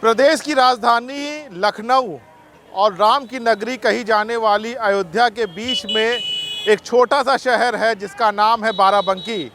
प्रदेश की राजधानी लखनऊ और राम की नगरी कही जाने वाली अयोध्या के बीच में एक छोटा सा शहर है जिसका नाम है बाराबंकी।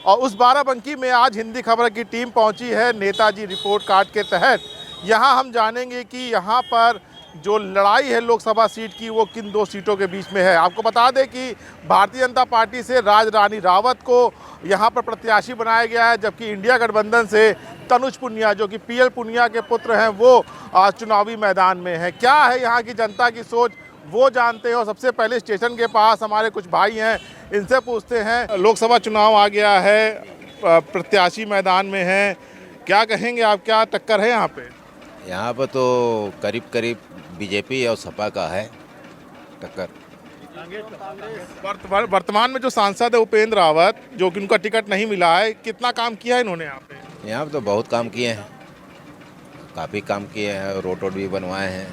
और उस बाराबंकी में आज हिंदी खबर की टीम पहुंची है नेताजी रिपोर्ट कार्ड के तहत। यहां हम जानेंगे कि यहां पर जो लड़ाई है लोकसभा सीट की वो किन दो सीटों के बीच में है। आपको बता दें कि भारतीय जनता पार्टी से राजरानी रावत को यहां पर प्रत्याशी बनाया गया है, जबकि इंडिया गठबंधन से तनुज पुनिया जो कि पीएल पुनिया के पुत्र हैं वो चुनावी मैदान में है। क्या है यहाँ की जनता की सोच वो जानते हैं। और सबसे पहले स्टेशन के पास हमारे कुछ भाई हैं, इनसे पूछते हैं। लोकसभा चुनाव आ गया है, प्रत्याशी मैदान में हैं, क्या कहेंगे आप, क्या टक्कर है यहाँ पे? यहाँ पर तो करीब करीब बीजेपी और सपा का है टक्कर। वर्तमान में जो सांसद है उपेंद्र रावत, जो कि उनका टिकट नहीं मिला है, कितना काम किया है इन्होंने यहाँ पे? यहाँ पे तो बहुत काम किए हैं, काफ़ी काम किए हैं, रोड भी बनवाए हैं,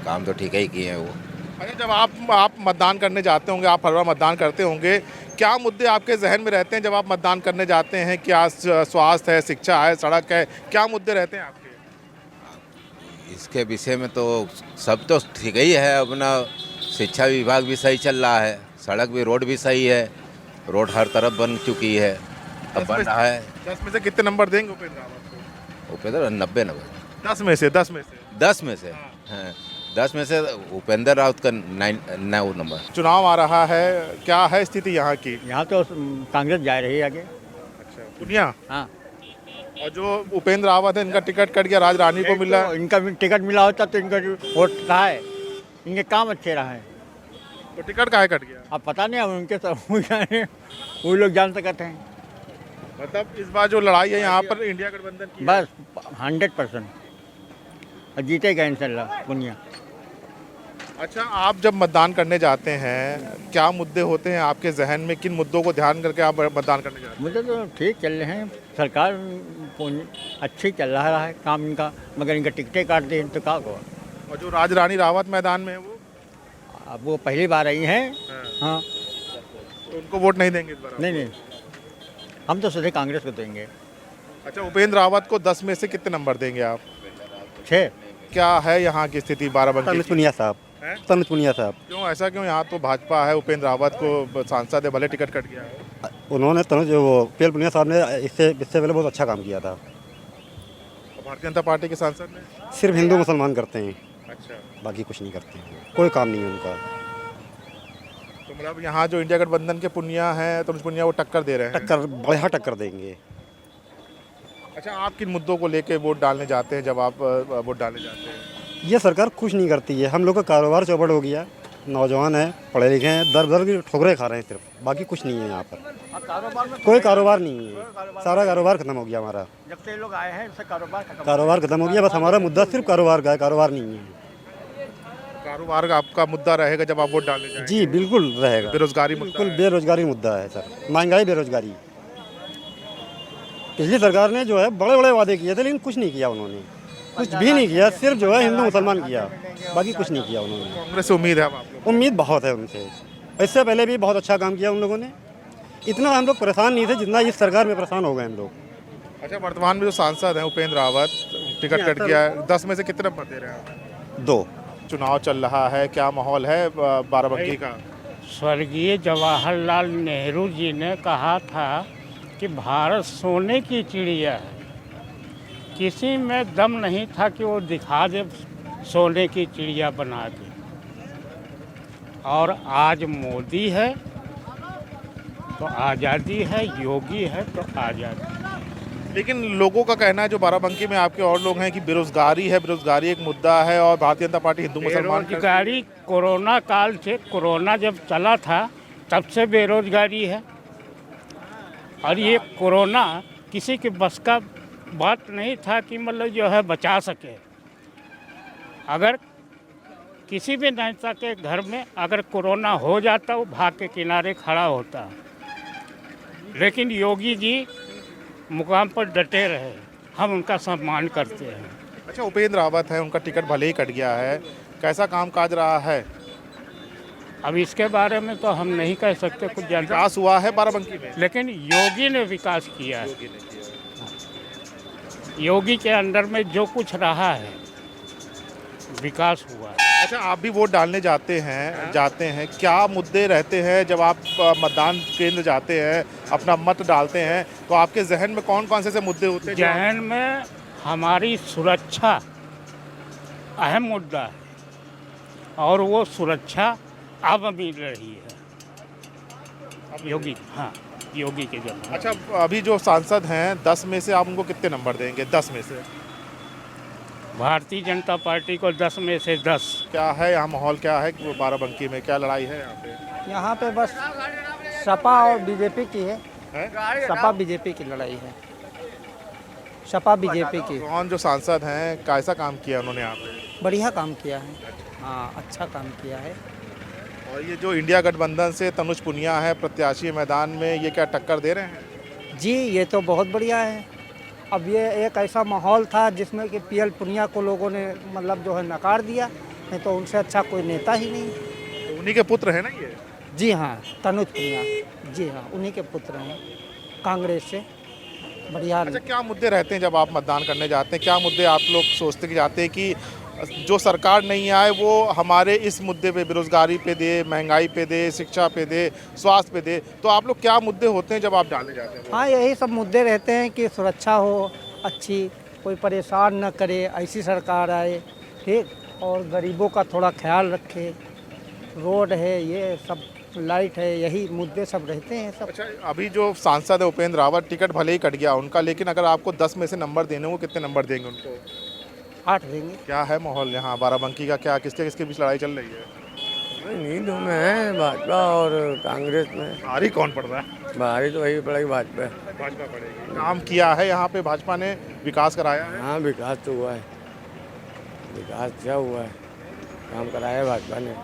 काम तो ठीक ही किए हैं वो। अच्छा, जब आप मतदान करने जाते होंगे, आप हर बार मतदान करते होंगे, क्या मुद्दे आपके जहन में रहते हैं जब आप मतदान करने जाते हैं? क्या स्वास्थ्य है, शिक्षा है, सड़क है, क्या मुद्दे रहते हैं आपके? इसके विषय में तो सब तो ठीक ही है, अपना शिक्षा विभाग भी सही चल रहा है, सड़क भी, रोड भी सही है, रोड हर तरफ बन चुकी है, अब बन रहा है। 10 में से कितने नंबर देंगे उपेंद्र रावत को? उपेंद्र 90 10 में से 10 में से हाँ 10 में से उपेंद्र रावत का 9 नंबर। चुनाव आ रहा है, क्या है स्थिति यहाँ की? यहाँ तो कांग्रेस जा रही है आगे। अच्छा, पुनिया। हाँ, और जो उपेंद्र रावत है, इनका टिकट कट गया, राजरानी को मिला। तो इनका भी टिकट मिला होता तो इनका वोट रहा है, इनके काम अच्छे रहा है। तो टिकट काहे कट गया? अब पता नहीं, अब उनके सब वो लोग जान सकते हैं। मतलब इस बार जो लड़ाई है यहाँ पर इंडिया गठबंधन की बस 100% जीतेगा इंशाल्लाह पुनिया। अच्छा, आप जब मतदान करने जाते हैं, क्या मुद्दे होते हैं आपके जहन में? किन मुद्दों को ध्यान करके आप मतदान करने जाते हैं? मुझे तो ठीक चल रहे हैं, सरकार अच्छी चल रहा है काम इनका, मगर इनका टिकटें काट दी तो क्या हुआ। और जो राजरानी रावत मैदान में है वो, अब वो पहली बार आई हैं। हाँ, तो उनको वोट नहीं देंगे इस बार? नहीं, हम तो सीधे कांग्रेस को देंगे। अच्छा, उपेंद्र रावत को 10 में से कितने नंबर देंगे आप? 6। क्या है यहाँ की स्थिति बाराबंकी? तनुज पुनिया साहब, तनुज पुनिया साहब। क्यों ऐसा क्यों? यहाँ तो भाजपा है, उपेंद्र रावत को सांसद है, भले टिकट कट गया है। उन्होंने तनुज वो पीएल पुनिया साहब ने इससे पहले बहुत अच्छा काम किया था। भारतीय जनता पार्टी के सांसद ने सिर्फ हिंदू मुसलमान करते हैं, अच्छा, बाकी कुछ नहीं करते हैं, कोई काम नहीं है उनका। तो मतलब यहाँ जो इंडिया गठबंधन के पुनिया हैं, तनुज पुनिया, वो टक्कर दे रहे हैं? टक्कर, बढ़िया टक्कर देंगे। अच्छा, आप किन मुद्दों को लेके वोट डालने जाते हैं जब आप वोट डालने जाते हैं? ये सरकार कुछ नहीं करती है, हम लोग का कारोबार चौपट हो गया, नौजवान हैं, पढ़े लिखे हैं, दर दर की ठोकरें खा रहे हैं सिर्फ, बाकी कुछ नहीं है यहाँ पर। कोई कारोबार नहीं है, सारा कारोबार खत्म हो गया हमारा। जब से लोग आए हैं उससे कारोबार खत्म हो गया, बस हमारा मुद्दा सिर्फ कारोबार का है, कारोबार नहीं है। कारोबार का आपका मुद्दा रहेगा जब आप वोट डालने जाएंगे? जी बिल्कुल रहेगा। बेरोजगारी बिल्कुल बेरोजगारी मुद्दा है सर, महंगाई, बेरोजगारी। पिछली सरकार ने जो है बड़े बड़े वादे किए थे, लेकिन कुछ नहीं किया उन्होंने, कुछ भी नहीं किया, सिर्फ जो है हिंदू मुसलमान किया, बाकी कुछ नहीं किया उन्होंने। कांग्रेस से उम्मीद है अब आप लोग? उम्मीद बहुत है उनसे, इससे पहले भी बहुत अच्छा काम किया उन लोगों ने। इतना हम लोग परेशान नहीं थे जितना इस सरकार में परेशान हो गए हम लोग। अच्छा, वर्तमान में जो सांसद हैं उपेंद्र रावत, टिकट कट गया है, 10 में से कितने नंबर दे रहे हैं आप? 2। चुनाव चल रहा है, क्या माहौल है बाराबंकी का? स्वर्गीय जवाहरलाल नेहरू जी ने कहा था कि भारत सोने की चिड़िया है, किसी में दम नहीं था कि वो दिखा दे सोने की चिड़िया बना के। और आज मोदी है तो आज़ादी है, योगी है तो आज़ादी। लेकिन लोगों का कहना है, जो बाराबंकी में आपके और लोग हैं, कि बेरोजगारी है, बेरोजगारी एक मुद्दा है और भारतीय जनता पार्टी हिंदू मुसलमान बेरोजगारी कोरोना काल से, कोरोना जब चला था तब से बेरोजगारी है। और ये कोरोना किसी के बस का बात नहीं था कि मतलब जो है बचा सके। अगर किसी भी नेता के घर में अगर कोरोना हो जाता, वो भाग के किनारे खड़ा होता, लेकिन योगी जी मुकाम पर डटे रहे, हम उनका सम्मान करते हैं। अच्छा, उपेंद्र रावत है, उनका टिकट भले ही कट गया है, कैसा काम काज रहा है? अब इसके बारे में तो हम नहीं कह सकते, कुछ जानते, विकास हुआ है बाराबंकी में, लेकिन योगी ने विकास किया है। योगी के अंडर में जो कुछ रहा है विकास हुआ है। अच्छा, आप भी वोट डालने जाते हैं, क्या मुद्दे रहते हैं जब आप मतदान केंद्र जाते हैं, अपना मत डालते हैं, तो आपके जहन में कौन कौन से ऐसे मुद्दे होते हैं जहन में हमारी सुरक्षा अहम मुद्दा है और वो सुरक्षा अब मिल रही है योगी, हाँ योगी के जन्म। अच्छा, अभी जो सांसद हैं 10 में से आप उनको कितने नंबर देंगे? 10 में से भारतीय जनता पार्टी को 10 में से 10। क्या है यहाँ माहौल, क्या है कि वो बाराबंकी में क्या लड़ाई है यहाँ पे? यहाँ पे बस सपा और बीजेपी की है, हैं? सपा बीजेपी की लड़ाई है, सपा बीजेपी की। कौन जो सांसद हैं कैसा काम किया उन्होंने यहाँ पे? बढ़िया काम किया है, हाँ अच्छा काम किया है। और ये जो इंडिया गठबंधन से तनुज पुनिया है प्रत्याशी मैदान में, ये क्या टक्कर दे रहे हैं? जी ये तो बहुत बढ़िया है। अब ये एक ऐसा माहौल था जिसमें कि पीएल पुनिया को लोगों ने मतलब जो है नकार दिया, नहीं तो उनसे अच्छा कोई नेता ही नहीं। तो उन्हीं के पुत्र हैं ना ये? जी हाँ, तनुज पुनिया, जी हाँ उन्हीं के पुत्र हैं, कांग्रेस से बढ़िया। अच्छा, क्या मुद्दे रहते हैं जब आप मतदान करने जाते हैं? क्या मुद्दे आप लोग सोचते कि जाते हैं कि जो सरकार नहीं आए वो हमारे इस मुद्दे पे, बेरोजगारी पे दे, महंगाई पे दे, शिक्षा पे दे, स्वास्थ्य पे दे? तो आप लोग क्या मुद्दे होते हैं जब आप डालने जाते हैं? हाँ यही सब मुद्दे रहते हैं कि सुरक्षा हो अच्छी, कोई परेशान न करे, ऐसी सरकार आए, ठीक, और गरीबों का थोड़ा ख्याल रखे, रोड है, ये सब लाइट है, यही मुद्दे सब रहते हैं सब। अच्छा, अभी जो सांसद है उपेंद्र रावत, टिकट भले ही कट गया उनका, लेकिन अगर आपको 10 में से नंबर देने हो, कितने नंबर देंगे उनको? 8 देंगे। क्या है माहौल यहाँ बाराबंकी का, क्या किसके किसके बीच लड़ाई चल रही है? नींदों में है भाजपा और कांग्रेस में। भारी कौन पड़ रहा है? भारी तो वही पड़ेगी भाजपा। भाजपा पड़ेगी। काम किया है यहाँ पे भाजपा ने, विकास कराया है? हाँ विकास तो हुआ है, विकास क्या हुआ है, काम कराया है भाजपा ने।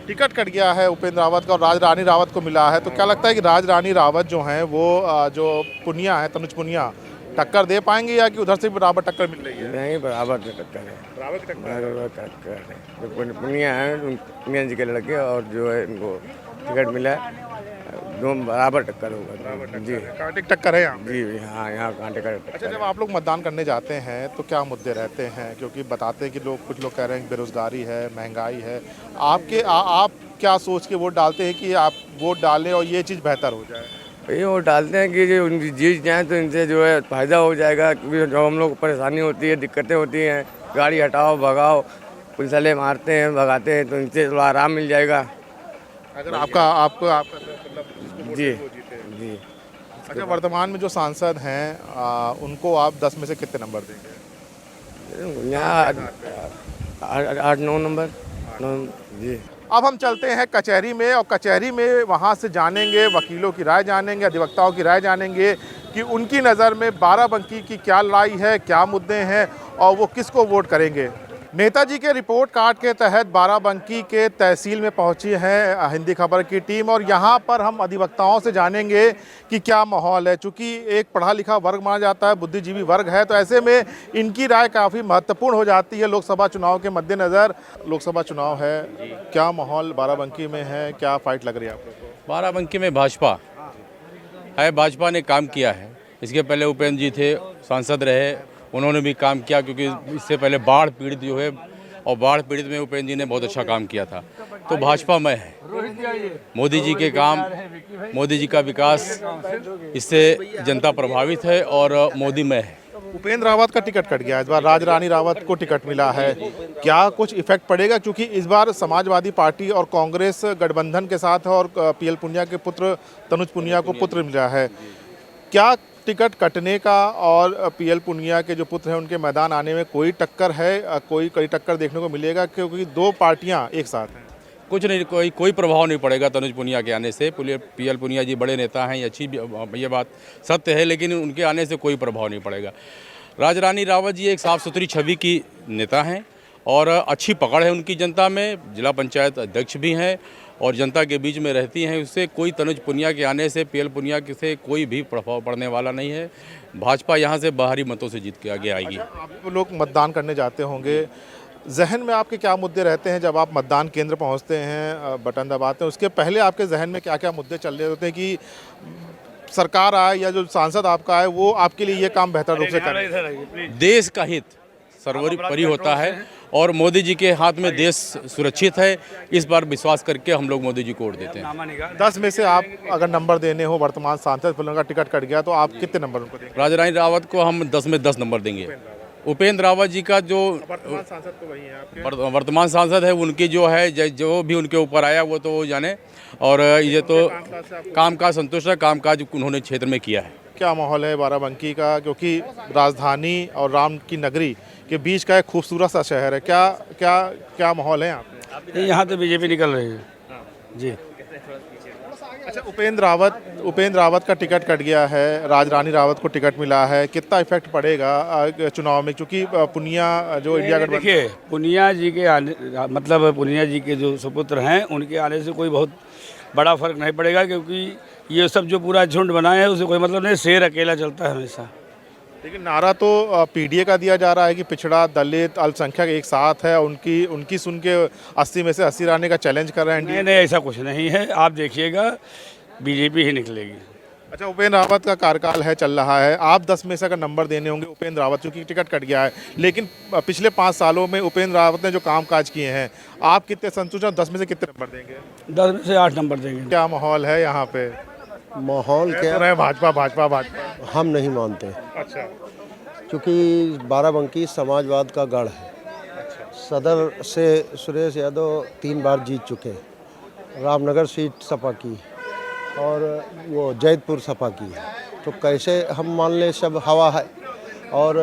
टिकट कट गया है उपेंद्र रावत का और राज रानी रावत को मिला है, तो क्या लगता है कि राज रानी रावत जो हैं वो जो पुनिया है, तनुज पुनिया, टक्कर दे पाएंगे या कि उधर से भी बराबर टक्कर मिल रही है? नहीं बराबर से टक्कर है, बराबर की टक्कर। बराबर टक्कर है। जो पुनिया है, पुनिया जी के लड़के और जो है इनको टिकट मिला है, दोनों बराबर टक्कर होगा जी। कांटे की टक्कर है यहाँ पे। जी हाँ, यहाँ कांटे का अच्छा, टक्कर जब आप लोग मतदान करने जाते हैं तो क्या मुद्दे रहते हैं? क्योंकि बताते हैं कि लोग, कुछ लोग कह रहे हैं कि बेरोजगारी है, महंगाई है, आप क्या सोच के वोट डालते हैं कि आप वोट डालें और ये चीज़ बेहतर हो जाए? ये वो डालते हैं कि जो उनकी जीत जाए तो इनसे जो है फ़ायदा हो जाएगा, क्योंकि जो हम लोग को परेशानी होती है, दिक्कतें होती हैं, गाड़ी हटाओ भगाओ, पुलिस वाले मारते हैं भगाते हैं, तो इनसे थोड़ा आराम मिल जाएगा। अगर आपका मतलब जी जी। अच्छा, वर्तमान में जो सांसद हैं उनको आप 10 में से कितने नंबर देंगे? यहाँ 8-9 नंबर जी। अब हम चलते हैं कचहरी में, और कचहरी में वहाँ से जानेंगे, वकीलों की राय जानेंगे, अधिवक्ताओं की राय जानेंगे कि उनकी नज़र में बाराबंकी की क्या लड़ाई है, क्या मुद्दे हैं और वो किसको वोट करेंगे। नेताजी के रिपोर्ट कार्ड के तहत बाराबंकी के तहसील में पहुंची है हिंदी खबर की टीम, और यहाँ पर हम अधिवक्ताओं से जानेंगे कि क्या माहौल है। चूँकि एक पढ़ा लिखा वर्ग माना जाता है, बुद्धिजीवी वर्ग है, तो ऐसे में इनकी राय काफ़ी महत्वपूर्ण हो जाती है लोकसभा चुनाव के मद्देनज़र। लोकसभा चुनाव है, क्या माहौल बाराबंकी में है, क्या फाइट लग रही है आप लोग को? बाराबंकी में भाजपा है, भाजपा ने काम किया है। इसके पहले उपेंद्र जी थे, सांसद रहे, उन्होंने भी काम किया, क्योंकि इससे पहले बाढ़ पीड़ित जो है, और बाढ़ पीड़ित में उपेंद्र जी ने बहुत अच्छा काम किया था। तो भाजपा में है, मोदी जी के काम, मोदी जी का विकास, इससे जनता प्रभावित है और मोदी में है। उपेंद्र रावत का टिकट कट गया, इस बार राज रानी रावत को टिकट मिला है, क्या कुछ इफेक्ट पड़ेगा? क्योंकि इस बार समाजवादी पार्टी और कांग्रेस गठबंधन के साथ है और पीएल पुनिया के पुत्र तनुज पुनिया को पुत्र मिला है। क्या टिकट कटने का और पीएल पुनिया के जो पुत्र हैं उनके मैदान आने में कोई टक्कर है, कोई टक्कर देखने को मिलेगा? क्योंकि दो पार्टियां एक साथ हैं। कुछ नहीं, कोई प्रभाव नहीं पड़ेगा तनुज पुनिया के आने से। पीएल पुनिया जी बड़े नेता हैं, ये बात सत्य है, लेकिन उनके आने से कोई प्रभाव नहीं पड़ेगा। राज रानी रावत जी एक साफ़ सुथरी छवि की नेता हैं और अच्छी पकड़ है उनकी जनता में, जिला पंचायत अध्यक्ष भी हैं और जनता के बीच में रहती हैं। उससे कोई तनुज पुनिया के आने से, पीएल पुनिया से कोई भी प्रभाव पड़ने वाला नहीं है। भाजपा यहाँ से बाहरी मतों से जीत के आगे आएगी। आप लोग मतदान करने जाते होंगे, जहन में आपके क्या मुद्दे रहते हैं जब आप मतदान केंद्र पहुंचते हैं, बटन दबाते हैं? उसके पहले आपके जहन में क्या क्या मुद्दे चल रहे होते हैं कि सरकार आए या जो सांसद आपका आए वो आपके लिए ये काम बेहतर रूप से करे? देश का हित सर्वोपरि होता है और मोदी जी के हाथ में देश सुरक्षित है। इस बार विश्वास करके हम लोग मोदी जी को वोट देते हैं। 10 में से आप अगर नंबर देने हो, वर्तमान सांसद फिर उनका टिकट कट गया तो आप कितने नंबर उनको देंगे? राजा रानी रावत को हम 10 में 10 नंबर देंगे। उपेंद्र रावत जी का जो वर्तमान सांसद तो वही है आपके। वर्तमान सांसद है, उनकी जो है जो भी उनके ऊपर आया वो तो वो जाने। और ये तो कामकाज संतुष्ट है, कामकाज उन्होंने क्षेत्र में किया है। क्या माहौल है बाराबंकी का, क्योंकि राजधानी और राम की नगरी के बीच का एक खूबसूरत सा शहर है, क्या क्या क्या माहौल है यहाँ पे? यहाँ तो बीजेपी निकल रही है जी। अच्छा, उपेंद्र रावत का टिकट कट गया है, राजरानी रावत को टिकट मिला है, कितना इफेक्ट पड़ेगा चुनाव में? क्योंकि पुनिया जो इंडिया गठबंधन, देखिए पुनिया जी के आने मतलब पुनिया जी के जो सुपुत्र हैं उनके आने से कोई बहुत बड़ा फर्क नहीं पड़ेगा, क्योंकि ये सब जो पूरा झुंड बनाए हैं उसे कोई मतलब नहीं, शेर अकेला चलता है हमेशा। लेकिन नारा तो पीडीए का दिया जा रहा है कि पिछड़ा, दलित, अल्पसंख्यक एक साथ है, उनकी सुन के 80 में से 80 लाने का चैलेंज कर रहे हैं। नहीं, ऐसा कुछ नहीं है, आप देखिएगा बीजेपी ही निकलेगी। अच्छा, उपेंद्र रावत का कार्यकाल है, चल रहा है, आप 10 में से अगर नंबर देने होंगे उपेंद्र रावत, चूँकि टिकट कट गया है, लेकिन पिछले 5 सालों में उपेंद्र रावत ने जो कामकाज किए हैं, आप कितने संतुष्ट हैं? 10 में से कितने नंबर देंगे? 10 में से 8 नंबर देंगे। क्या माहौल है यहाँ पे? माहौल क्या है? भाजपा हम नहीं मानते, अच्छा, क्योंकि बाराबंकी समाजवाद का गढ़ है। सदर से सुरेश यादव 3 बार जीत चुके, रामनगर सीट सपा की और वो जैतपुर सपा की है, तो कैसे हम मान लें सब हवा है। और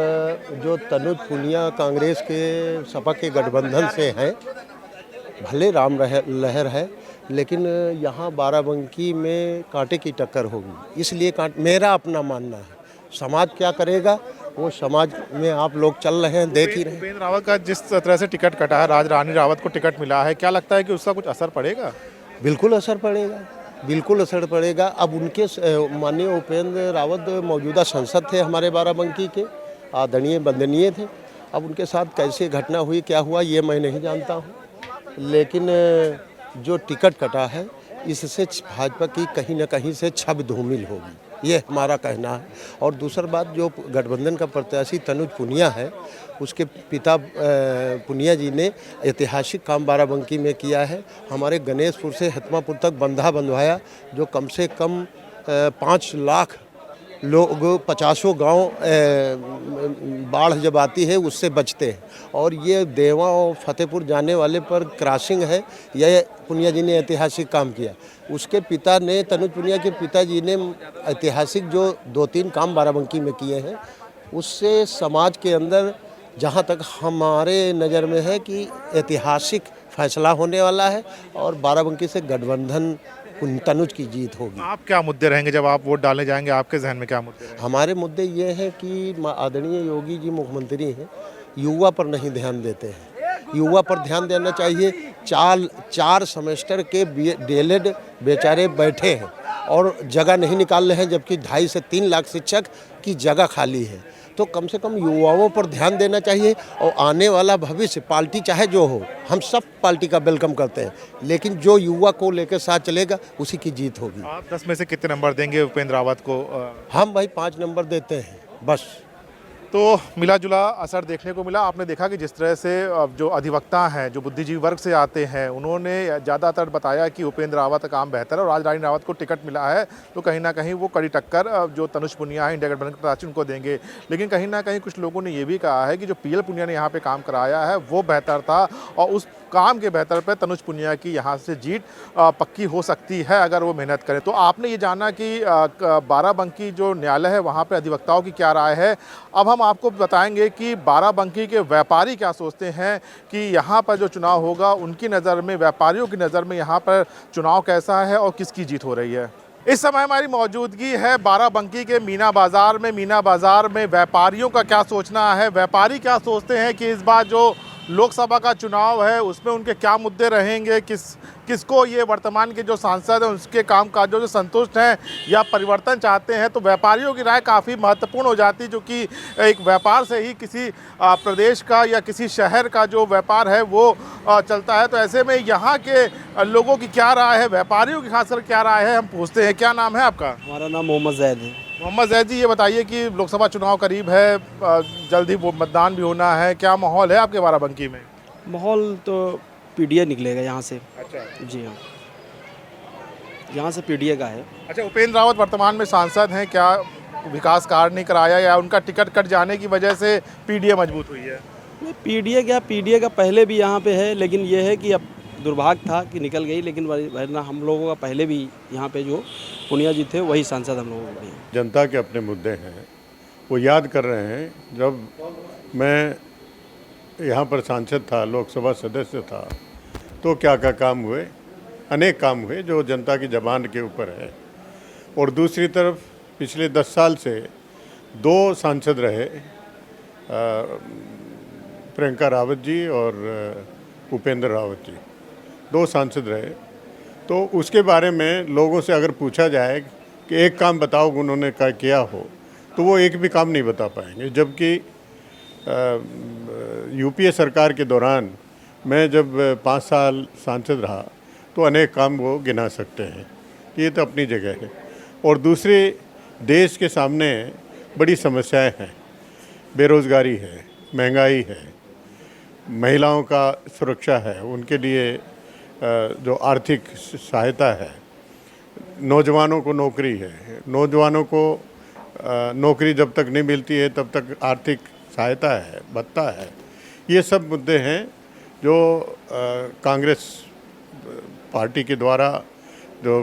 जो तनुज पुनिया कांग्रेस के सपा के गठबंधन से हैं, भले राम लहर है, लेकिन यहाँ बाराबंकी में कांटे की टक्कर होगी। इसलिए मेरा अपना मानना है, समाज क्या करेगा वो समाज में आप लोग चल रहे हैं, देख ही रहे हैं। उपेंद्र रावत का जिस तरह से टिकट कटा है, राजरानी रावत को टिकट मिला है, क्या लगता है कि उसका कुछ असर पड़ेगा? बिल्कुल असर पड़ेगा, बिल्कुल असर पड़ेगा। अब उनके माननीय उपेंद्र रावत मौजूदा सांसद थे हमारे बाराबंकी के, आदरणीय वंदनीय थे। अब उनके साथ कैसे घटना हुई, क्या हुआ, ये मैं नहीं जानता हूँ, लेकिन जो टिकट कटा है इससे भाजपा की कहीं ना कहीं से छब धूमिल होगी, ये हमारा कहना है। और दूसरी बात, जो गठबंधन का प्रत्याशी तनुज पुनिया है, उसके पिता पुनिया जी ने ऐतिहासिक काम बाराबंकी में किया है। हमारे गणेशपुर से हतमापुर तक बंधा बंधवाया, जो कम से कम 5 लाख लोग, 50 गांव बाढ़ जब आती है उससे बचते हैं। और ये देवा और फतेहपुर जाने वाले पर क्रॉसिंग है, यह पुनिया जी ने ऐतिहासिक काम किया। उसके पिता ने, तनुज पुनिया के पिताजी ने ऐतिहासिक जो 2-3 काम बाराबंकी में किए हैं, उससे समाज के अंदर जहाँ तक हमारे नज़र में है कि ऐतिहासिक फैसला होने वाला है और बाराबंकी से गठबंधन तनुज की जीत होगी। आप क्या मुद्दे रहेंगे जब आप वोट डालने जाएंगे, आपके जहन में क्या मुद्दे रहेंगे? हमारे मुद्दे ये हैं कि आदरणीय योगी जी मुख्यमंत्री हैं, युवा पर नहीं ध्यान देते हैं। युवा पर ध्यान देना चाहिए। 4 सेमेस्टर के डीएलएड बेचारे बैठे हैं और जगह नहीं निकाल रहे हैं, जबकि 2.5 से 3 लाख शिक्षक की जगह खाली है। तो कम से कम युवाओं पर ध्यान देना चाहिए। और आने वाला भविष्य, पार्टी चाहे जो हो, हम सब पार्टी का वेलकम करते हैं, लेकिन जो युवा को लेकर साथ चलेगा उसी की जीत होगी। आप 10 में से कितने नंबर देंगे उपेंद्र रावत को? हम भाई 5 नंबर देते हैं बस। तो मिला जुला असर देखने को मिला। आपने देखा कि जिस तरह से जो अधिवक्ता हैं, जो बुद्धिजीवी वर्ग से आते हैं, उन्होंने ज़्यादातर बताया कि उपेंद्र रावत का काम बेहतर है और राजरानी रावत को टिकट मिला है तो कहीं ना कहीं वो कड़ी टक्कर जो तनुज पुनिया है, इंडिया गठबंधन के प्रत्याशी, उनको देंगे। लेकिन कहीं ना कहीं कुछ लोगों ने ये भी कहा है कि जो पीएल पुनिया ने यहाँ पे काम कराया है वो बेहतर था और उस काम के बेहतर पे तनुज पुनिया की यहाँ से जीत पक्की हो सकती है अगर वो मेहनत करें। तो आपने ये जाना कि बाराबंकी जो न्यायालय है वहाँ पे अधिवक्ताओं की क्या राय है। अब हम आपको बताएंगे कि बाराबंकी के व्यापारी क्या सोचते हैं कि यहाँ पर जो चुनाव होगा उनकी नज़र में, व्यापारियों की नज़र में यहाँ पर चुनाव कैसा है और किसकी जीत हो रही है। इस समय हमारी मौजूदगी है बाराबंकी के मीना बाज़ार में। मीना बाज़ार में व्यापारियों का क्या सोचना है, व्यापारी क्या सोचते हैं कि इस बार जो लोकसभा का चुनाव है, उसमें उनके क्या मुद्दे रहेंगे, किसको ये वर्तमान के जो सांसद हैं उसके कामकाजों से संतुष्ट हैं या परिवर्तन चाहते हैं, तो व्यापारियों की राय काफ़ी महत्वपूर्ण हो जाती है, जो कि एक व्यापार से ही किसी प्रदेश का या किसी शहर का जो व्यापार है वो चलता है। तो ऐसे में यहाँ के लोगों की क्या राय है, व्यापारियों की खासकर क्या राय है, हम पूछते हैं। क्या नाम है आपका? हमारा नाम मोहम्मद जैद है। मोहम्मद जैद जी, ये बताइए कि लोकसभा चुनाव करीब है, जल्द ही वो मतदान भी होना है, क्या माहौल है आपके बाराबंकी में? माहौल तो पीडीए निकलेगा यहाँ से। अच्छा जी हाँ, यहाँ से पीडीए का है। अच्छा, उपेंद्र रावत वर्तमान में सांसद हैं, क्या विकास कार्य नहीं कराया या उनका टिकट कट जाने की वजह से पीडीए मजबूत हुई है? पीडीए क्या, पीडीए का पहले भी यहाँ पे है, लेकिन ये है कि अब दुर्भाग्य था कि निकल गई, लेकिन वरना हम लोगों का पहले भी यहाँ पे जो पुनिया जी थे वही सांसद हम लोगों के। जनता के अपने मुद्दे हैं, वो याद कर रहे हैं। जब मैं यहाँ पर सांसद था, लोकसभा सदस्य था, तो क्या क्या काम हुए, अनेक काम हुए जो जनता की ज़बान के ऊपर है। और दूसरी तरफ पिछले 10 साल से 2 सांसद रहे, प्रियंका रावत जी और उपेंद्र रावत जी, 2 सांसद रहे। तो उसके बारे में लोगों से अगर पूछा जाए कि एक काम बताओ उन्होंने क्या किया हो, तो वो एक भी काम नहीं बता पाएंगे। जबकि यूपीए सरकार के दौरान मैं जब 5 साल सांसद रहा तो अनेक काम वो गिना सकते हैं, ये तो अपनी जगह है। और दूसरे, देश के सामने बड़ी समस्याएं हैं, बेरोज़गारी है, महंगाई है, महिलाओं का सुरक्षा है, उनके लिए जो आर्थिक सहायता है, नौजवानों को नौकरी है, नौजवानों को नौकरी जब तक नहीं मिलती है तब तक आर्थिक सहायता है, भत्ता है। ये सब मुद्दे हैं जो कांग्रेस पार्टी के द्वारा, जो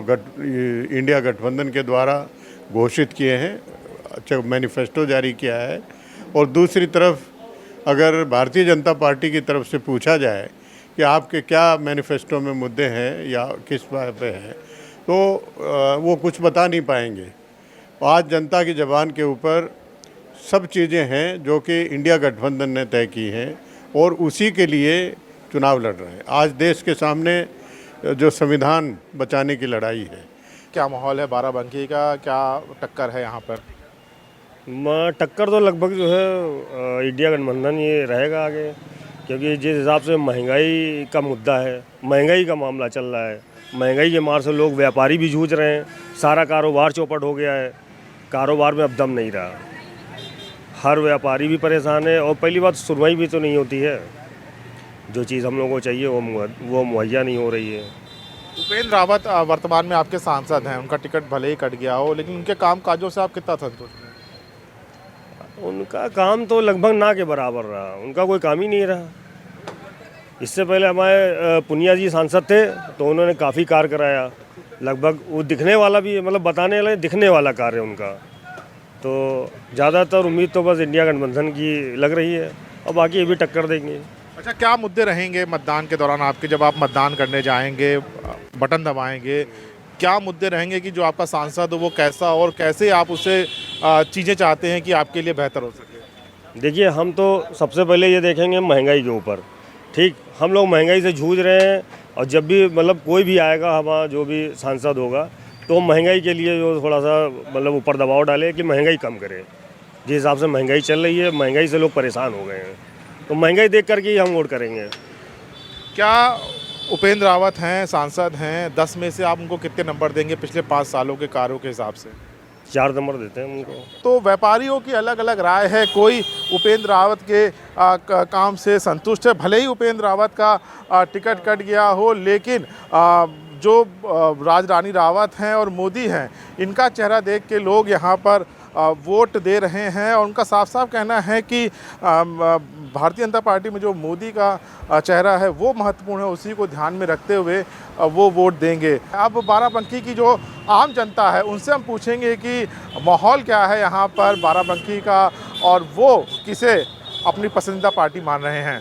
इंडिया गठबंधन के द्वारा घोषित किए हैं, अच्छा मैनिफेस्टो जारी किया है। और दूसरी तरफ अगर भारतीय जनता पार्टी की तरफ से पूछा जाए कि आपके क्या मैनिफेस्टो में मुद्दे हैं या किस बात पे हैं, तो वो कुछ बता नहीं पाएंगे। आज जनता की ज़बान के ऊपर सब चीज़ें हैं जो कि इंडिया गठबंधन ने तय की हैं और उसी के लिए चुनाव लड़ रहे हैं। आज देश के सामने जो संविधान बचाने की लड़ाई है। क्या माहौल है बाराबंकी का, क्या टक्कर है यहाँ पर? टक्कर तो लगभग जो है इंडिया गठबंधन ये रहेगा आगे, क्योंकि जिस हिसाब से महंगाई का मुद्दा है, महंगाई का मामला चल रहा है, महंगाई के मार से लोग व्यापारी भी जूझ रहे हैं, सारा कारोबार चौपट हो गया है, कारोबार में अब दम नहीं रहा, हर व्यापारी भी परेशान है। और पहली बात, सुनवाई भी तो नहीं होती है, जो चीज़ हम लोगों को चाहिए वो मुहैया नहीं हो रही है। उपेंद्र रावत वर्तमान में आपके सांसद हैं, उनका टिकट भले ही कट गया हो, लेकिन उनके काम काजों से आप कितना संतुष्ट हैं? उनका काम तो लगभग ना के बराबर रहा, उनका कोई काम ही नहीं रहा। इससे पहले हमारे पुनिया जी सांसद थे तो उन्होंने काफ़ी कार्य कराया, लगभग वो दिखने वाला भी, मतलब बताने वाला दिखने वाला कार्य उनका। तो ज़्यादातर उम्मीद तो बस इंडिया गठबंधन की लग रही है, और बाकी ये भी टक्कर देंगे। अच्छा, क्या मुद्दे रहेंगे मतदान के दौरान आपके, जब आप मतदान करने जाएंगे, बटन दबाएंगे, क्या मुद्दे रहेंगे कि जो आपका सांसद हो वो कैसा और कैसे आप उससे चीज़ें चाहते हैं कि आपके लिए बेहतर हो सके? देखिए, हम तो सबसे पहले ये देखेंगे महंगाई के ऊपर। ठीक, हम लोग महंगाई से जूझ रहे हैं, और जब भी मतलब कोई भी आएगा, हमारा जो भी सांसद होगा, तो महंगाई के लिए जो थोड़ा सा मतलब ऊपर दबाव डाले कि महंगाई कम करे। जिस हिसाब से महंगाई चल रही है, महंगाई से लोग परेशान हो गए हैं, तो महंगाई देख करके ही हम वोट करेंगे। क्या उपेंद्र रावत हैं, सांसद हैं, 10 में से आप उनको कितने नंबर देंगे पिछले 5 सालों के कार्यों के हिसाब से? 4 नंबर देते हैं उनको। तो व्यापारियों की अलग अलग राय है, कोई उपेंद्र रावत के काम से संतुष्ट है, भले ही उपेंद्र रावत का टिकट कट गया हो, लेकिन जो राजरानी रावत हैं और मोदी हैं, इनका चेहरा देख के लोग यहाँ पर वोट दे रहे हैं। और उनका साफ साफ कहना है कि भारतीय जनता पार्टी में जो मोदी का चेहरा है वो महत्वपूर्ण है, उसी को ध्यान में रखते हुए वो वोट देंगे। अब बाराबंकी की जो आम जनता है उनसे हम पूछेंगे कि माहौल क्या है यहाँ पर बाराबंकी का, और वो किसे अपनी पसंदीदा पार्टी मान रहे हैं।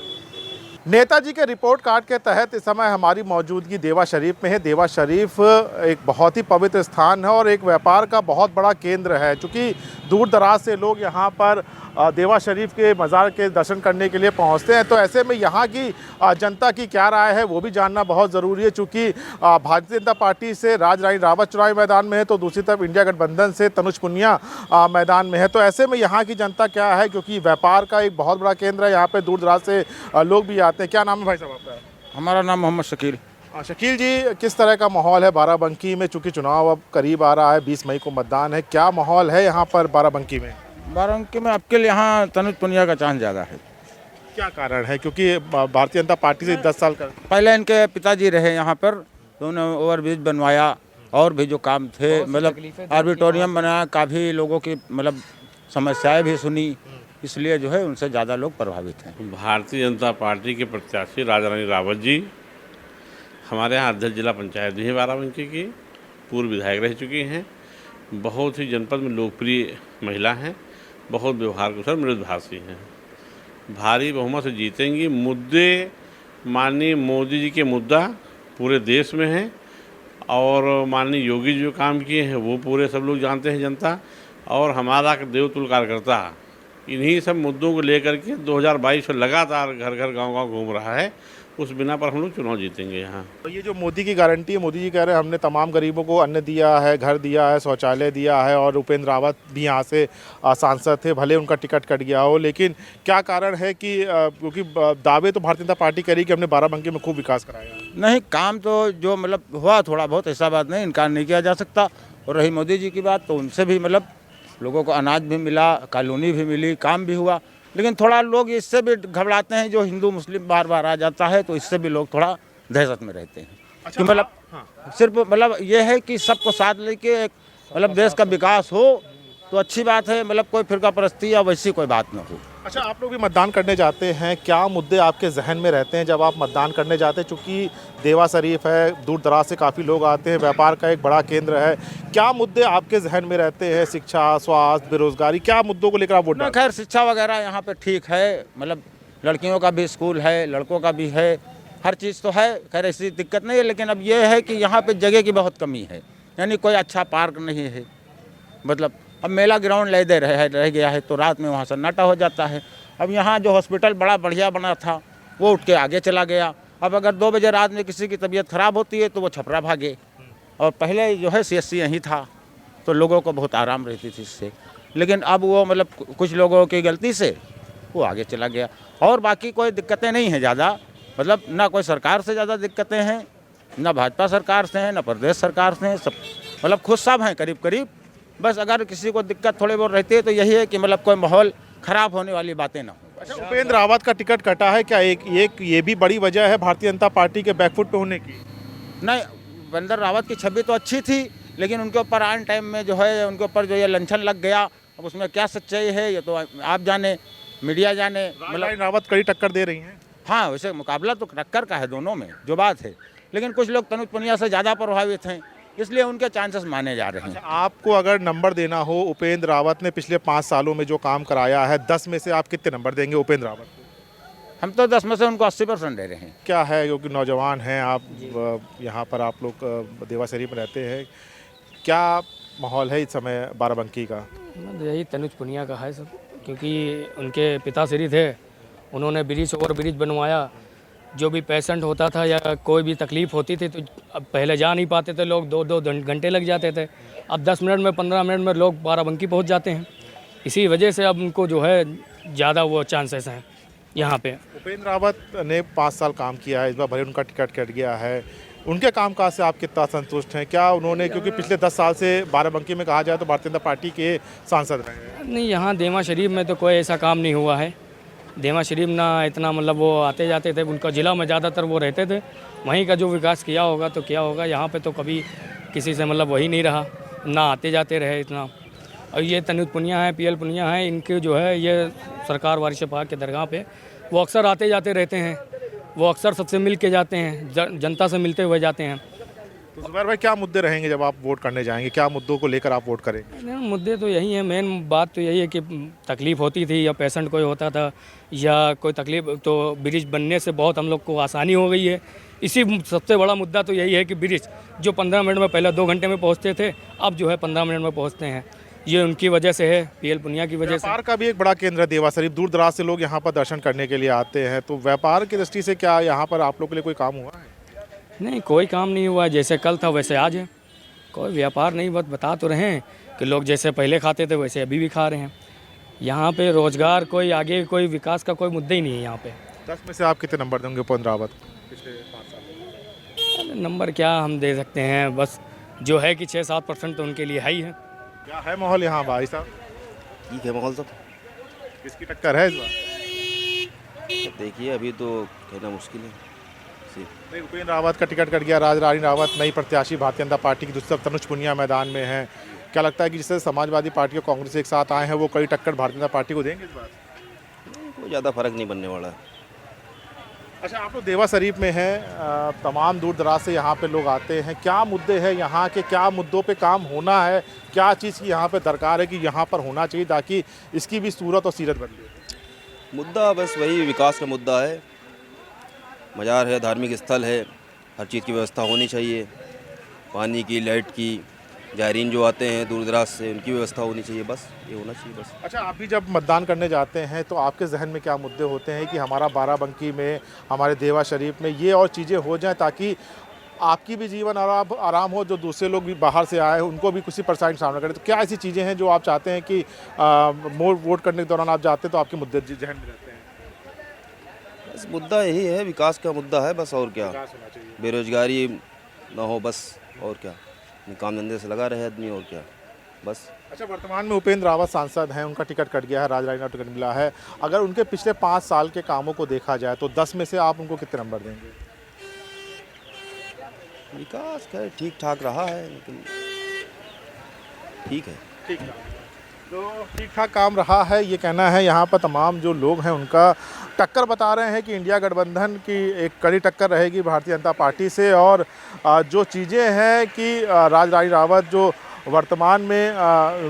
नेताजी के रिपोर्ट कार्ड के तहत इस समय हमारी मौजूदगी देवा शरीफ में है। देवा शरीफ एक बहुत ही पवित्र स्थान है और एक व्यापार का बहुत बड़ा केंद्र है। चूँकि दूर दराज से लोग यहाँ पर देवा शरीफ के मज़ार के दर्शन करने के लिए पहुँचते हैं, तो ऐसे में यहाँ की जनता की क्या राय है वो भी जानना बहुत ज़रूरी है। चूँकि भारतीय जनता पार्टी से राजरानी रावत चुनावी मैदान में है, तो दूसरी तरफ इंडिया गठबंधन से तनुज पुनिया मैदान में है। तो ऐसे में यहाँ की जनता क्या है, क्योंकि व्यापार का एक बहुत बड़ा केंद्र है, यहाँ पर दूर दराज से लोग भी आते हैं। क्या नाम है भाई साहब आपका? हमारा नाम मोहम्मद शकील। शकील जी, किस तरह का माहौल है बाराबंकी में? चूँकि चुनाव अब करीब आ रहा है, 20 मई को मतदान है, क्या माहौल है यहाँ पर बाराबंकी में? बाराबंकी में आपके लिए यहाँ तनुज पुनिया का चांस ज़्यादा है। क्या कारण है? क्योंकि भारतीय जनता पार्टी से 10 साल पहले इनके पिताजी रहे यहाँ पर, तो उन्होंने ओवरब्रिज बनवाया और भी जो काम थे, मतलब ऑडिटोरियम बनाया, काफ़ी लोगों की मतलब समस्याएं भी सुनी, इसलिए जो है उनसे ज़्यादा लोग प्रभावित हैं। भारतीय जनता पार्टी के प्रत्याशी राजरानी रावत जी हमारे यहाँ अध्यक्ष जिला पंचायत भी हैं बाराबंकी की, पूर्व विधायक रह चुकी हैं, बहुत ही जनपद में लोकप्रिय महिला हैं, बहुत व्यवहार कुशल मृदुभाषी हैं, भारी बहुमत से जीतेंगी। मुद्दे माननीय मोदी जी के मुद्दा पूरे देश में हैं और माननीय योगी जी जो काम किए हैं वो पूरे सब लोग जानते हैं जनता, और हमारा देवतुल्य कार्यकर्ता इन्हीं सब मुद्दों को लेकर के 2022 से लगातार घर घर गांव-गांव घूम रहा है। उस बिना पर हम लोग चुनाव जीतेंगे यहाँ। तो ये जो मोदी की गारंटी है, मोदी जी कह रहे हैं हमने तमाम गरीबों को अन्न दिया है, घर दिया है, शौचालय दिया है, और उपेंद्र रावत भी यहाँ से सांसद थे, भले उनका टिकट कट गया हो, लेकिन क्या कारण है कि क्योंकि दावे तो भारतीय जनता पार्टी करी कि हमने बाराबंकी में खूब विकास कराया? नहीं, काम तो जो मतलब हुआ थोड़ा बहुत, ऐसा बात नहीं, इनकार नहीं किया जा सकता। और रही मोदी जी की बात, तो उनसे भी मतलब लोगों को अनाज भी मिला, कॉलोनी भी मिली, काम भी हुआ, लेकिन थोड़ा लोग इससे भी घबराते हैं, जो हिंदू मुस्लिम बार बार आ जाता है, तो इससे भी लोग थोड़ा दहशत में रहते हैं। अच्छा, कि मतलब सिर्फ मतलब ये है कि सबको साथ लेके एक मतलब देश का विकास हो तो अच्छी बात है, मतलब कोई फिरका परस्ती या वैसी कोई बात ना हो। अच्छा, आप लोग भी मतदान करने जाते हैं, क्या मुद्दे आपके जहन में रहते हैं जब आप मतदान करने जाते हैं? चूँकि देवा शरीफ है, दूर दराज से काफ़ी लोग आते हैं, व्यापार का एक बड़ा केंद्र है, क्या मुद्दे आपके जहन में रहते हैं? शिक्षा, स्वास्थ्य, बेरोजगारी, क्या मुद्दों को लेकर आप वोट डालते हैं? खैर शिक्षा वगैरह यहाँ पे ठीक है, मतलब लड़कियों का भी स्कूल है, लड़कों का भी है, हर चीज़ तो है, खैर ऐसी दिक्कत नहीं है। लेकिन अब ये है कि यहाँ पे जगह की बहुत कमी है, यानी कोई अच्छा पार्क नहीं है, मतलब अब मेला ग्राउंड रह गया है, तो रात में वहाँ सन्नाटा हो जाता है। अब यहाँ जो हॉस्पिटल बड़ा बढ़िया बना था वो उठ के आगे चला गया। अब अगर 2 बजे रात में किसी की तबीयत ख़राब होती है तो वो छपरा भागे, और पहले जो है CSC यहीं था, तो लोगों को बहुत आराम रहती थी इससे। लेकिन अब वो मतलब कुछ लोगों की गलती से वो आगे चला गया, और बाकी कोई दिक्कतें नहीं हैं ज़्यादा, मतलब ना कोई सरकार से ज़्यादा दिक्कतें हैं, ना भाजपा सरकार से हैं, ना प्रदेश सरकार से हैं, सब मतलब खुद सब हैं करीब करीब। बस अगर किसी को दिक्कत थोड़ी बहुत रहती है तो यही है कि मतलब कोई माहौल ख़राब होने वाली बातें ना हो। अच्छा, उपेंद्र रावत का टिकट कटा है, क्या एक ये भी बड़ी वजह है भारतीय जनता पार्टी के बैकफुट पे होने की? नहीं, उपेंद्र रावत की छवि तो अच्छी थी, लेकिन उनके ऊपर आन टाइम में जो है उनके ऊपर जो ये लंछन लग गया, अब उसमें क्या सच्चाई है ये तो आप जाने, मीडिया जाने। मतलब रावत कड़ी टक्कर दे रही हैं। हाँ, वैसे मुकाबला तो टक्कर का है दोनों में, जो बात है, लेकिन कुछ लोग तनुज पुनिया से ज़्यादा प्रभावित हैं, इसलिए उनके चांसेस माने जा रहे हैं। अच्छा, आपको अगर नंबर देना हो, उपेंद्र रावत ने पिछले 5 सालों में जो काम कराया है, 10 में से आप कितने नंबर देंगे उपेंद्र रावत को? हम तो 10 में से उनको 80% दे रहे हैं। क्या है, क्योंकि नौजवान हैं आप, यहाँ पर आप लोग देवा शरीफ में रहते हैं, क्या माहौल है इस समय बाराबंकी का? यही तनुज पुनिया का है सब, क्योंकि उनके पिताश्री थे, उन्होंने ब्रिज ओवर ब्रिज बनवाया। जो भी पेशेंट होता था या कोई भी तकलीफ़ होती थी तो अब पहले जा नहीं पाते थे लोग, 2-2 घंटे लग जाते थे, अब 10 मिनट में 15 मिनट में लोग बाराबंकी पहुंच जाते हैं। इसी वजह से अब उनको जो है ज़्यादा वो चांसेस हैं यहाँ पे। उपेंद्र रावत ने 5 साल काम किया है, इस बार भले उनका टिकट कट गया है, उनके कामकाज से आप कितना संतुष्ट हैं? क्या उन्होंने, क्योंकि पिछले 10 साल से बाराबंकी में कहा जाए तो भारतीय जनता पार्टी के सांसद रहे हैं? नहीं, यहाँ देवा शरीफ में तो कोई ऐसा काम नहीं हुआ है। देवा शरीफ ना इतना मतलब वो आते जाते थे, उनका ज़िला में ज़्यादातर वो रहते थे, वहीं का जो विकास किया होगा तो क्या होगा। यहाँ पे तो कभी किसी से मतलब वही नहीं रहा, ना आते जाते रहे इतना। और ये तनुज पुनिया है, PL पुनिया है, इनके जो है ये सरकार वारिस पाक के दरगाह पे वो अक्सर आते जाते रहते हैं, वो अक्सर सबसे मिल के जाते हैं, जनता से मिलते हुए जाते हैं। तो जुबैर भाई, क्या मुद्दे रहेंगे जब आप वोट करने जाएंगे? क्या मुद्दों को लेकर आप वोट करेंगे? नहीं, मुद्दे तो यही है, मेन बात तो यही है कि तकलीफ़ होती थी या पेशेंट कोई होता था या कोई तकलीफ, तो ब्रिज बनने से बहुत हम लोग को आसानी हो गई है। इसी सबसे बड़ा मुद्दा तो यही है कि ब्रिज जो 15 मिनट में, पहले 2 घंटे में पहुंचते थे, अब जो है 15 मिनट में पहुंचते हैं। ये उनकी वजह से है, पीएल पुनिया की वजह से। व्यापार का भी एक बड़ा केंद्र है देवा शरीफ, दूर दराज से लोग यहाँ पर दर्शन करने के लिए आते हैं, तो व्यापार की दृष्टि से क्या यहाँ पर आप लोग के लिए कोई काम हुआ है? नहीं, कोई काम नहीं हुआ, जैसे कल था वैसे आज है, कोई व्यापार नहीं। बता तो रहे हैं कि लोग जैसे पहले खाते थे वैसे अभी भी खा रहे हैं। यहाँ पे रोजगार, कोई आगे कोई विकास का कोई मुद्दा ही नहीं है यहाँ पे। 10 में से आप कितने नंबर देंगे उपेंद्र रावत पिछले 5 साल? नंबर क्या हम दे सकते हैं, बस जो है कि 6-7% तो उनके लिए है ही है। क्या है माहौल यहाँ भाई साहब? ठीक है माहौल सब। किसकी टक्कर है इस बार? देखिए अभी तो कहना मुश्किल है। नहीं, उपेंद्र रावत का टिकट कट गया, राजरानी रावत नई प्रत्याशी भारतीय जनता पार्टी की, दूसरी तरफ तनुज पुनिया मैदान में है। क्या लगता है कि जिससे समाजवादी पार्टी और कांग्रेस एक साथ आए हैं, वो कड़ी टक्कर भारतीय जनता पार्टी को देंगे इस बार? कोई ज़्यादा फर्क नहीं बनने वाला है। अच्छा, आप लोग देवा शरीफ में हैं, तमाम दूर दराज से यहाँ पे लोग आते हैं, क्या मुद्दे हैं यहाँ के, क्या मुद्दों पे काम होना है, क्या चीज़ की यहाँ पे दरकार है कि यहाँ पर होना चाहिए ताकि इसकी भी सूरत और सीरत बदले? मुद्दा बस वही विकास का मुद्दा है। मज़ार है, धार्मिक स्थल है, हर चीज़ की व्यवस्था होनी चाहिए। पानी की, लाइट की, जायरीन जो आते हैं दूर दराज से, उनकी व्यवस्था होनी चाहिए, बस ये होना चाहिए बस। अच्छा, आप भी जब मतदान करने जाते हैं तो आपके जहन में क्या मुद्दे होते हैं कि हमारा बाराबंकी में, हमारे देवा शरीफ में ये और चीज़ें हो जाएं ताकि आपकी भी जीवन आराम हो, जो दूसरे लोग भी बाहर से आए हैं उनको भी किसी परेशानी का सामना करें? तो क्या ऐसी चीज़ें हैं जो आप चाहते हैं कि वोट करने के दौरान आप जाते हैं तो आपके मुद्दे जहन में रहते हैं? बस मुद्दा यही है, विकास का मुद्दा है बस, और क्या। बेरोजगारी ना हो बस, और क्या। काम धंधे से लगा रहे आदमी, और क्या बस। अच्छा, वर्तमान में उपेंद्र रावत सांसद हैं, उनका टिकट कट गया है, राजरानी राव टिकट मिला है। अगर उनके पिछले 5 साल के कामों को देखा जाए तो 10 में से आप उनको कितने नंबर देंगे? विकास का ठीक ठाक रहा है, लेकिन ठीक है। ठीक है, तो ठीक ठाक काम रहा है, ये कहना है यहाँ पर तमाम जो लोग हैं उनका। टक्कर बता रहे हैं कि इंडिया गठबंधन की एक कड़ी टक्कर रहेगी भारतीय जनता पार्टी से, और जो चीज़ें हैं कि राजरानी रावत जो वर्तमान में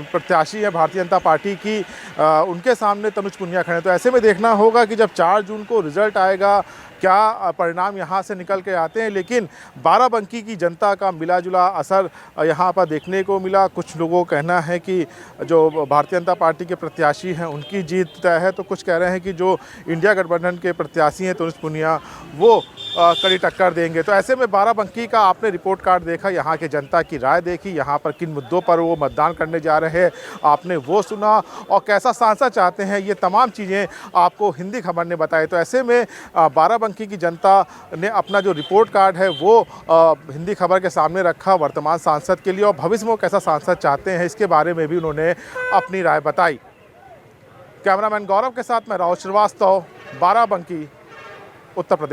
प्रत्याशी है भारतीय जनता पार्टी की, उनके सामने तनुज पुनिया खड़े। तो ऐसे में देखना होगा कि जब 4 जून को रिजल्ट आएगा क्या परिणाम यहाँ से निकल के आते हैं। लेकिन बाराबंकी की जनता का मिला जुला असर यहाँ पर देखने को मिला। कुछ लोगों का कहना है कि जो भारतीय जनता पार्टी के प्रत्याशी हैं उनकी जीत तय है, तो कुछ कह रहे हैं कि जो इंडिया गठबंधन के प्रत्याशी हैं तनुज पुनिया, वो कड़ी टक्कर देंगे। तो ऐसे में बाराबंकी का आपने रिपोर्ट कार्ड देखा, यहाँ के जनता की राय देखी, यहाँ पर किन मुद्दों पर वो मतदान करने जा रहे हैं आपने वो सुना, और कैसा सांसद चाहते हैं, ये तमाम चीज़ें आपको हिंदी खबर ने बताई। तो ऐसे में बाराबंकी की जनता ने अपना जो रिपोर्ट कार्ड है वो हिंदी खबर के सामने रखा वर्तमान सांसद के लिए, और भविष्य में वो कैसा सांसद चाहते हैं इसके बारे में भी उन्होंने अपनी राय बताई। कैमरामैन गौरव के साथ मैं राहुल श्रीवास्तव, बाराबंकी, उत्तर प्रदेश।